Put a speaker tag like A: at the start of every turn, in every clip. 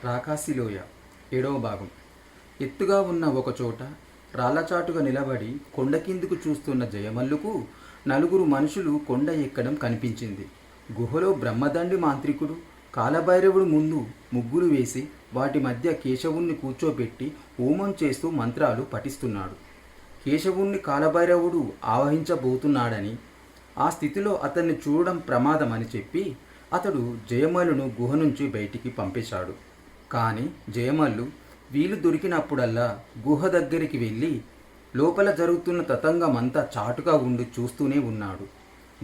A: రాకాసిలోయ 7వ భాగం. ఎత్తుగా ఉన్న ఒకచోట రాళ్లచాటుగా నిలబడి కొండ కిందకు చూస్తున్న జయమల్లుకు నలుగురు మనుషులు కొండ ఎక్కడం కనిపించింది. గుహలో బ్రహ్మదండి మాంత్రికుడు కాలభైరవుడు ముందు ముగ్గులు వేసి వాటి మధ్య కేశవుణ్ణి కూర్చోబెట్టి హోమం చేస్తూ మంత్రాలు పఠిస్తున్నాడు. కేశవుణ్ణి కాలభైరవుడు ఆవహించబోతున్నాడని, ఆ స్థితిలో అతన్ని చూడడం ప్రమాదమని చెప్పి అతడు జయమల్లును గుహ నుంచి బయటికి పంపేశాడు. కానీ జయమల్లు వీలు దొరికినప్పుడల్లా గుహ దగ్గరికి వెళ్ళి లోపల జరుగుతున్న తతంగమంతా చాటుగా ఉండి చూస్తూనే ఉన్నాడు.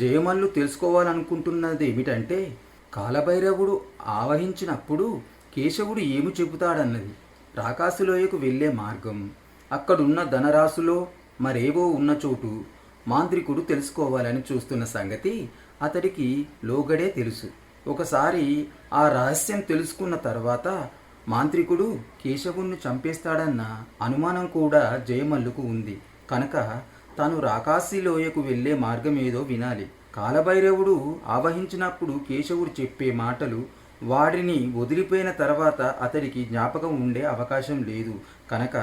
A: జయమల్లు తెలుసుకోవాలనుకుంటున్నది ఏమిటంటే, కాలభైరవుడు ఆవహించినప్పుడు కేశవుడు ఏమి చెబుతాడన్నది. రాకాసులోయకు వెళ్ళే మార్గం, అక్కడున్న ధనరాశులో మరేవో ఉన్న చోటు మాంత్రికుడు తెలుసుకోవాలని చూస్తున్న సంగతి అతడికి లోగడే తెలుసు. ఒకసారి ఆ రహస్యం తెలుసుకున్న తర్వాత మాంత్రికుడు కేశవుణ్ణి చంపేస్తాడన్న అనుమానం కూడా జయమల్లుకు ఉంది. కనుక తాను రాకాసిలోయకు వెళ్ళే మార్గం ఏదో వినాలి. కాలభైరవుడు ఆవహించినప్పుడు కేశవుడు చెప్పే మాటలు వాడిని వదిలిపోయిన తర్వాత అతడికి జ్ఞాపకం ఉండే అవకాశం లేదు. కనుక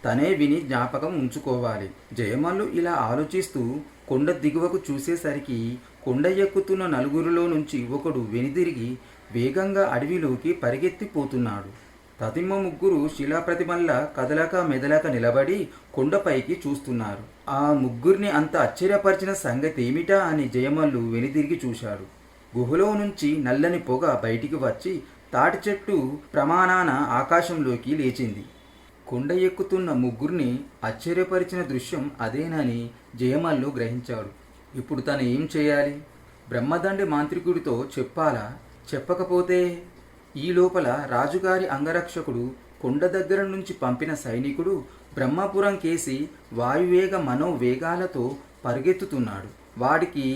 A: తనే విని జ్ఞాపకం ఉంచుకోవాలి. జయమల్లు ఇలా ఆలోచిస్తూ కొండ దిగువకు చూసేసరికి కొండ ఎక్కుతున్న నలుగురిలో నుంచి ఒకడు వెనుదిరిగి వేగంగా అడవిలోకి పరిగెత్తిపోతున్నాడు. ప్రతిమ ముగ్గురు శిలాప్రతిమల్లా కదలక మెదలక నిలబడి కొండపైకి చూస్తున్నారు. ఆ ముగ్గురిని అంత ఆశ్చర్యపరిచిన సంగతి ఏమిటా అని జయమల్లు వెనుదిరిగి చూశాడు. గుహలో నుంచి నల్లని పొగ బయటికి వచ్చి తాటి చెట్టు ప్రమాణాన ఆకాశంలోకి లేచింది. కొండ ఎక్కుతున్న ముగ్గురిని ఆశ్చర్యపరిచిన దృశ్యం అదేనని జయమల్లు గ్రహించాడు. ఇప్పుడు తను ఏం చేయాలి? బ్రహ్మదండి మాంత్రికుడితో చెప్పాలా? చెప్పకపోతే? ఈ లోపల రాజుగారి అంగరక్షకుడు కొండ దగ్గర నుంచి పంపిన సైనికుడు బ్రహ్మపురం కేసి వాయువేగ మనోవేగాలతో పరిగెత్తుతున్నాడు. వాడికి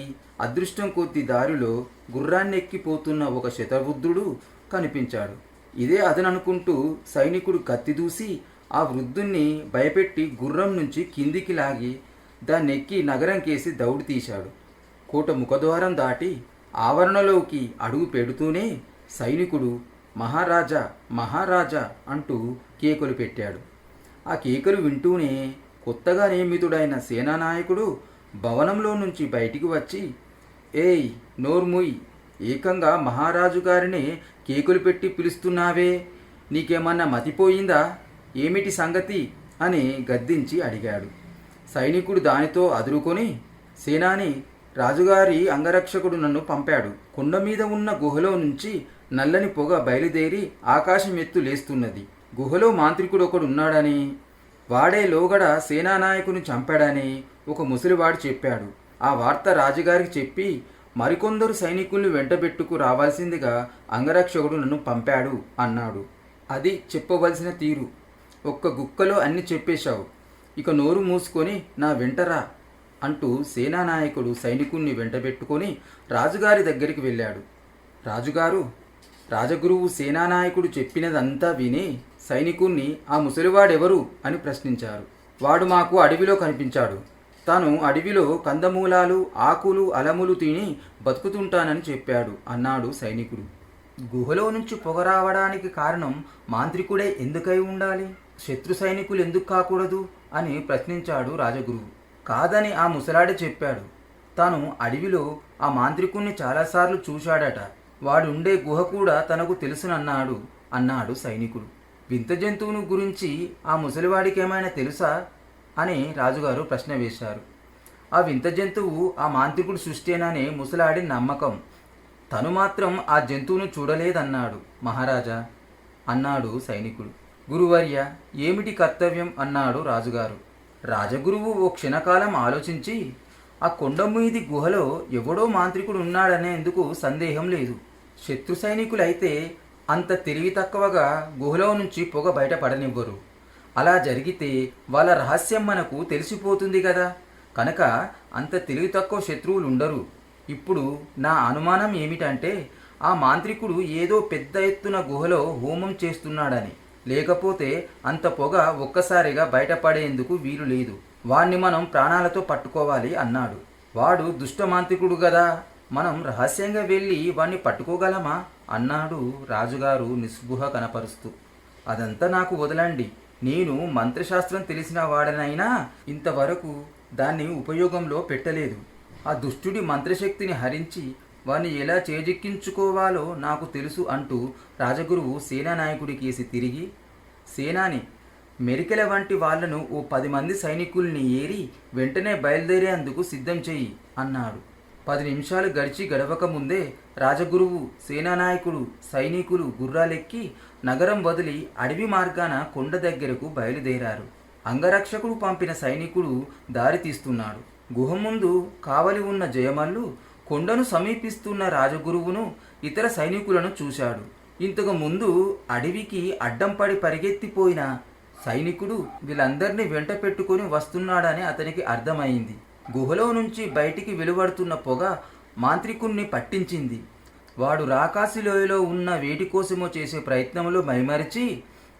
A: అదృష్టం కొద్ది దారిలో గుర్రాన్నెక్కిపోతున్న ఒక శతవృద్ధుడు కనిపించాడు. ఇదే అదననుకుంటూ సైనికుడు కత్తి దూసి ఆ వృద్ధుణ్ణి భయపెట్టి గుర్రం నుంచి కిందికి లాగి దాన్నెక్కి నగరం కేసి దౌడు తీశాడు. కోట ముఖద్వారం దాటి ఆవరణలోకి అడుగు పెడుతూనే సైనికుడు మహారాజా మహారాజా అంటూ కేకలు పెట్టాడు. ఆ కేకలు వింటూనే కొత్తగా నియమితుడైన సేనానాయకుడు భవనంలో నుంచి బయటికి వచ్చి, ఏయ్ నోర్ముయ్, ఏకంగా మహారాజు గారినే కేకులు పెట్టి పిలుస్తున్నావే, నీకేమన్నా మతిపోయిందా? ఏమిటి సంగతి అని గద్దించి అడిగాడు. సైనికుడు దానితో అదురుకొని, సేనాని, రాజుగారి అంగరక్షకుడు నన్ను పంపాడు. కొండ మీద ఉన్న గుహలో నుంచి నల్లని పొగ బయలుదేరి ఆకాశం ఎత్తు లేస్తున్నది. గుహలో మాంత్రికుడు ఒకడు ఉన్నాడని, వాడే లోగడ సేనానాయకుని చంపాడని ఒక ముసలివాడు చెప్పాడు. ఆ వార్త రాజుగారికి చెప్పి మరికొందరు సైనికుల్ని వెంటబెట్టుకు రావాల్సిందిగా అంగరక్షకుడు నన్ను పంపాడు అన్నాడు. అది చెప్పవలసిన తీరు. ఒక్క గుక్కలో అన్ని చెప్పేశావు. ఇక నోరు మూసుకొని నా వెంటరా అంటూ సేనానాయకుడు సైనికుణ్ణి వెంటబెట్టుకొని రాజుగారి దగ్గరికి వెళ్ళాడు. రాజుగారు, రాజగురువు సేనానాయకుడు చెప్పినదంతా విని సైనికుణ్ణి ఆ ముసలివాడెవరు అని ప్రశ్నించారు. వాడు మాకు అడవిలో కనిపించాడు. తాను అడవిలో కందమూలాలు ఆకులు అలములు తిని బతుకుతుంటానని చెప్పాడు అన్నాడు సైనికుడు. గుహలో నుంచి పొగ రావడానికి కారణం మాంత్రికుడే ఎందుకై ఉండాలి? శత్రు సైనికులు ఎందుకు కాకూడదు అని ప్రశ్నించాడు రాజగురువు. కాదని ఆ ముసలాడే చెప్పాడు. తాను అడవిలో ఆ మాంత్రికుణ్ణి చాలాసార్లు చూశాడట. వాడుండే గుహ కూడా తనకు తెలుసునన్నాడు అన్నాడు సైనికుడు. వింత జంతువును గురించి ఆ ముసలివాడికి ఏమైనా తెలుసా అని రాజుగారు ప్రశ్న వేశారు. ఆ వింత జంతువు ఆ మాంత్రికుడు సృష్టిననే ముసలాడి నమ్మకం. తను మాత్రం ఆ జంతువును చూడలేదన్నాడు. మహారాజా అన్నాడు సైనికుడు. గురువర్య, ఏమిటి కర్తవ్యం అన్నాడు రాజుగారు. రాజగురువు ఓ క్షణకాలం ఆలోచించి, ఆ కొండ మీది గుహలో ఎవడో మాంత్రికుడు ఉన్నాడనేందుకు సందేహం లేదు. శత్రు సైనికులైతే అంత తెలివి తక్కువగా గుహలో నుంచి పొగ బయటపడనివ్వరు. అలా జరిగితే వాళ్ళ రహస్యం మనకు తెలిసిపోతుంది కదా. కనుక అంత తెలివి తక్కువ శత్రువులు ఉండరు. ఇప్పుడు నా అనుమానం ఏమిటంటే, ఆ మాంత్రికుడు ఏదో పెద్ద ఎత్తున గుహలో హోమం చేస్తున్నాడని. లేకపోతే అంత పొగ ఒక్కసారిగా బయటపడేందుకు వీలు లేదు. వాణ్ణి మనం ప్రాణాలతో పట్టుకోవాలి అన్నాడు. వాడు దుష్టమాంత్రికుడు గదా, మనం రహస్యంగా వెళ్ళి వాణ్ణి పట్టుకోగలమా అన్నాడు రాజుగారు నిస్పృహ కనపరుస్తూ. అదంతా నాకు వదలండి. నేను మంత్రశాస్త్రం తెలిసిన వాడనైనా ఇంతవరకు దాన్ని ఉపయోగంలో పెట్టలేదు. ఆ దుష్టుడి మంత్రశక్తిని హరించి వాణ్ణి ఎలా చేజిక్కించుకోవాలో నాకు తెలుసు అంటూ రాజగురువు సేనానాయకుడి కేసి తిరిగి, సేనాని మెరికెల వంటి వాళ్లను ఓ 10 మంది సైనికుల్ని ఏరి వెంటనే బయలుదేరేందుకు సిద్ధం చెయ్యి అన్నాడు. 10 నిమిషాలు గడవక ముందే రాజగురువు, సేనానాయకుడు, సైనికులు గుర్రాలెక్కి నగరం వదిలి అడవి మార్గాన కొండ దగ్గరకు బయలుదేరారు. అంగరక్షకుడు పంపిన సైనికుడు దారి తీస్తున్నాడు. గుహ ముందు కావలి ఉన్న జయమల్లు కొండను సమీపిస్తున్న రాజగురువును, ఇతర సైనికులను చూశాడు. ఇంతకు ముందు అడవికి అడ్డం పడి పరిగెత్తిపోయిన సైనికుడు వీళ్ళందరినీ వెంట పెట్టుకుని వస్తున్నాడని అతనికి అర్థమైంది. గుహలో నుంచి బయటికి వెలువడుతున్న పొగ మాంత్రికుణ్ణి పట్టించింది. వాడు రాకాసి లోయలో ఉన్న వేటి కోసమో చేసే ప్రయత్నంలో మైమరిచి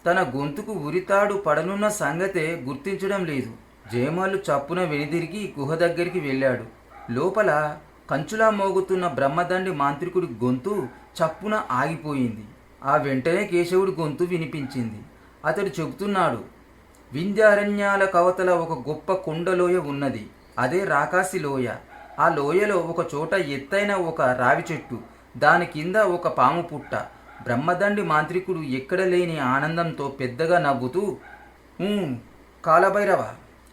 A: తన గొంతుకు ఉరితాడు పడనున్న సంగతే గుర్తించడం లేదు. జయమాలు చప్పున వెనుదిరిగి గుహ దగ్గరికి వెళ్ళాడు. లోపల కంచులా మోగుతున్న బ్రహ్మదండి మాంత్రికుడి గొంతు చప్పున ఆగిపోయింది. ఆ వెంటనే కేశవుడి గొంతు వినిపించింది. అతడు చెబుతున్నాడు, వింధ్యారణ్యాల కవతల ఒక గొప్ప కొండలోయ ఉన్నది. అదే రాకాసి లోయ. ఆ లోయలో ఒక చోట ఎత్తైన ఒక రావి చెట్టు, దాని కింద ఒక పాము పుట్ట. బ్రహ్మదండి మాంత్రికుడు ఎక్కడ లేని ఆనందంతో పెద్దగా నవ్వుతూ, కాలభైరవ,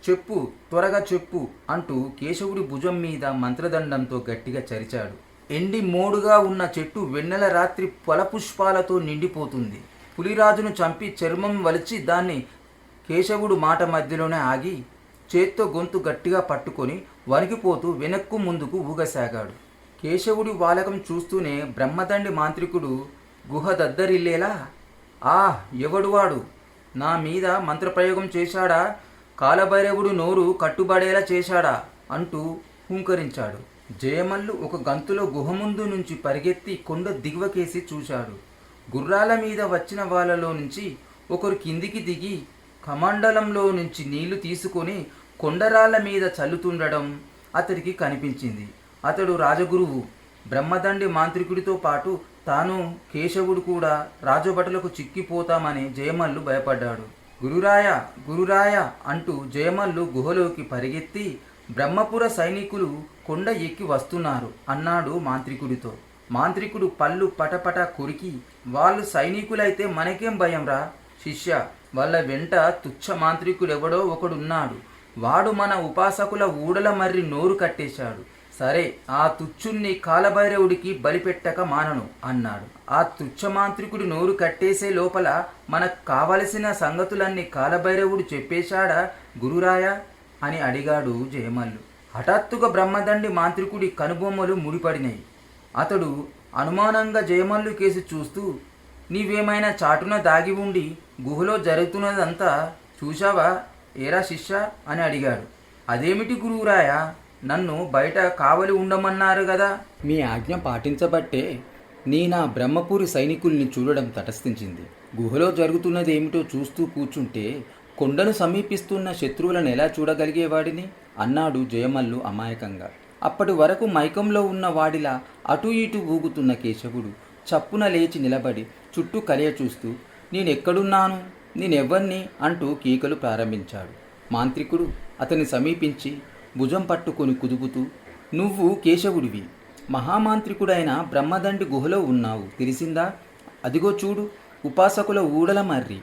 A: చెప్పు, త్వరగా చెప్పు అంటూ కేశవుడి భుజం మీద మంత్రదండంతో గట్టిగా చరిచాడు. ఎండి మోడుగా ఉన్న చెట్టు వెన్నెల రాత్రి ఫలపుష్పాలతో నిండిపోతుంది. పులిరాజును చంపి చర్మం వలిచి దాన్ని కేశవుడు మాట మధ్యలోనే ఆగి చేత్తో గొంతు గట్టిగా పట్టుకొని వణికిపోతూ వెనక్కు ముందుకు ఊగసాగాడు. కేశవుడి వాలకం చూస్తూనే బ్రహ్మదండి మాంత్రికుడు గుహ దద్దరిల్లేలా, ఎవడు వాడు? నా మీద మంత్రప్రయోగం చేశాడా? కాలభైరవుడు నోరు కట్టుబడేలా చేశాడా అంటూ హుంకరించాడు. జయమల్లు ఒక గంతులో గుహ ముందు నుంచి పరిగెత్తి కొండ దిగువకేసి చూశాడు. గుర్రాల మీద వచ్చిన వాళ్ళలో నుంచి ఒకరు కిందికి దిగి కమండలంలో నుంచి నీళ్లు తీసుకొని కొండరాళ్ల మీద చల్లుతుండడం అతడికి కనిపించింది. అతడు రాజగురువు. బ్రహ్మదండి మాంత్రికుడితో పాటు తాను, కేశవుడు కూడా రాజభటులకు చిక్కిపోతామని జయమల్లు భయపడ్డాడు. గురురాయ, గురురాయ అంటూ జయమల్లు గుహలోకి పరిగెత్తి, బ్రహ్మపుర సైనికులు కొండ ఎక్కి వస్తున్నారు అన్నాడు మాంత్రికుడితో. మాంత్రికుడు పళ్ళు పటపట కొరికి, వాళ్ళు సైనికులైతే మనకేం భయం రా శిష్య, వాళ్ళ వెంట తుచ్చ మాంత్రికుడెవడో ఒకడున్నాడు. వాడు మన ఉపాసకుల ఊడల మర్రి నోరు కట్టేశాడు. సరే, ఆ తుచ్చుణ్ణి కాలభైరవుడికి బలిపెట్టక మానను అన్నాడు. ఆ తుచ్చమాంత్రికుడి నోరు కట్టేసే లోపల మనకు కావలసిన సంగతులన్నీ కాలభైరవుడు చెప్పేశాడా గురురాయ అని అడిగాడు జయమల్లు. హఠాత్తుగా బ్రహ్మదండి మాంత్రికుడి కనుబొమ్మలు ముడిపడినాయి. అతడు అనుమానంగా జయమల్లు కేసి చూస్తూ, నీవేమైనా చాటున దాగి ఉండి గుహలో జరుగుతున్నదంతా చూశావా ఏరా శిష్య అని అడిగాడు. అదేమిటి గురువురాయ, నన్ను బయట కావలి ఉండమన్నారు కదా. మీ ఆజ్ఞ పాటించబట్టే నా బ్రహ్మపురి సైనికుల్ని చూడడం తటస్థించింది. గుహలో జరుగుతున్నదేమిటో చూస్తూ కూర్చుంటే కొండను సమీపిస్తున్న శత్రువులను ఎలా చూడగలిగేవాడిని అన్నాడు జయమల్లు అమాయకంగా. అప్పటి వరకు మైకంలో ఉన్న వాడిలా అటూ ఇటూ ఊగుతున్న కేశవుడు చప్పున లేచి నిలబడి చుట్టూ కలియ చూస్తూ, నేనెక్కడున్నాను, నేనెవ్వరిని అంటూ కీకలు ప్రారంభించాడు. మాంత్రికుడు అతన్ని సమీపించి భుజం పట్టుకొని కుదుపుతూ, నువ్వు కేశవుడివి, మహామాంత్రికుడైన బ్రహ్మదండి గుహలో ఉన్నావు, తెలిసిందా? అదిగో చూడు, ఉపాసకుల ఊడల మర్రి,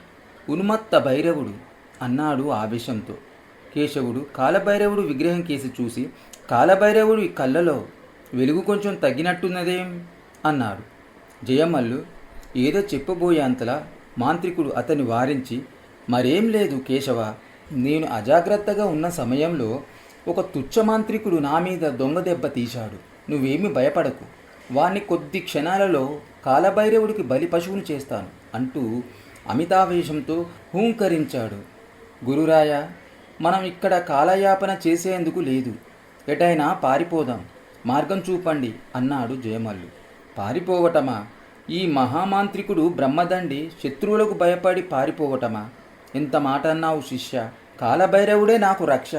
A: ఉన్మత్త భైరవుడు అన్నాడు ఆవేశంతో. కేశవుడు కాలభైరవుడు విగ్రహం కేసి చూసి, కాలభైరవుడి కళ్ళలో వెలుగు కొంచెం తగ్గినట్టున్నదేం అన్నాడు. జయమల్లు ఏదో చెప్పబోయే అంతలా మాంత్రికుడు అతన్ని వారించి, మరేం లేదు కేశవ, నేను అజాగ్రత్తగా ఉన్న సమయంలో ఒక తుచ్చమాంత్రికుడు నా మీద దొంగ దెబ్బ తీశాడు. నువ్వేమీ భయపడకు, వాణ్ణి కొద్ది క్షణాలలో కాలభైరవుడికి బలి పశువును చేస్తాను అంటూ అమితావేశంతో హూంకరించాడు. గురురాయ, మనం ఇక్కడ కాలయాపన చేసేందుకు లేదు, ఎటైనా పారిపోదాం, మార్గం చూపండి అన్నాడు జయమల్లు. పారిపోవటమా? ఈ మహామాంత్రికుడు బ్రహ్మదండి శత్రువులకు భయపడి పారిపోవటమా? ఎంత మాట అన్నావు శిష్య, కాలభైరవుడే నాకు రక్ష.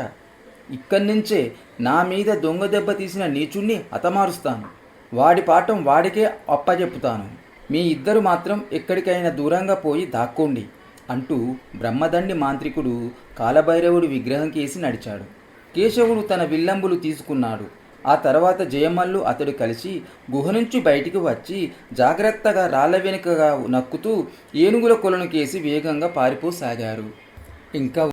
A: ఇక్కడి నుంచే నా మీద దొంగ దెబ్బ తీసిన నీచుణ్ణి హతమారుస్తాను వాడి పాఠం వాడికే అప్పజెప్పుతాను. మీ ఇద్దరు మాత్రం ఎక్కడికైనా దూరంగా పోయి దాక్కోండి అంటూ బ్రహ్మదండి మాంత్రికుడు కాలభైరవుడి విగ్రహం కేసి నడిచాడు. కేశవుడు తన విల్లంబులు తీసుకున్నాడు. ఆ తర్వాత జయమల్లు అతడు కలిసి గుహ నుంచి బయటికి వచ్చి జాగ్రత్తగా రాళ్ల వెనుకగా నక్కుతూ ఏనుగుల కొలను కేసి వేగంగా పారిపోసాగారు. ఇంకా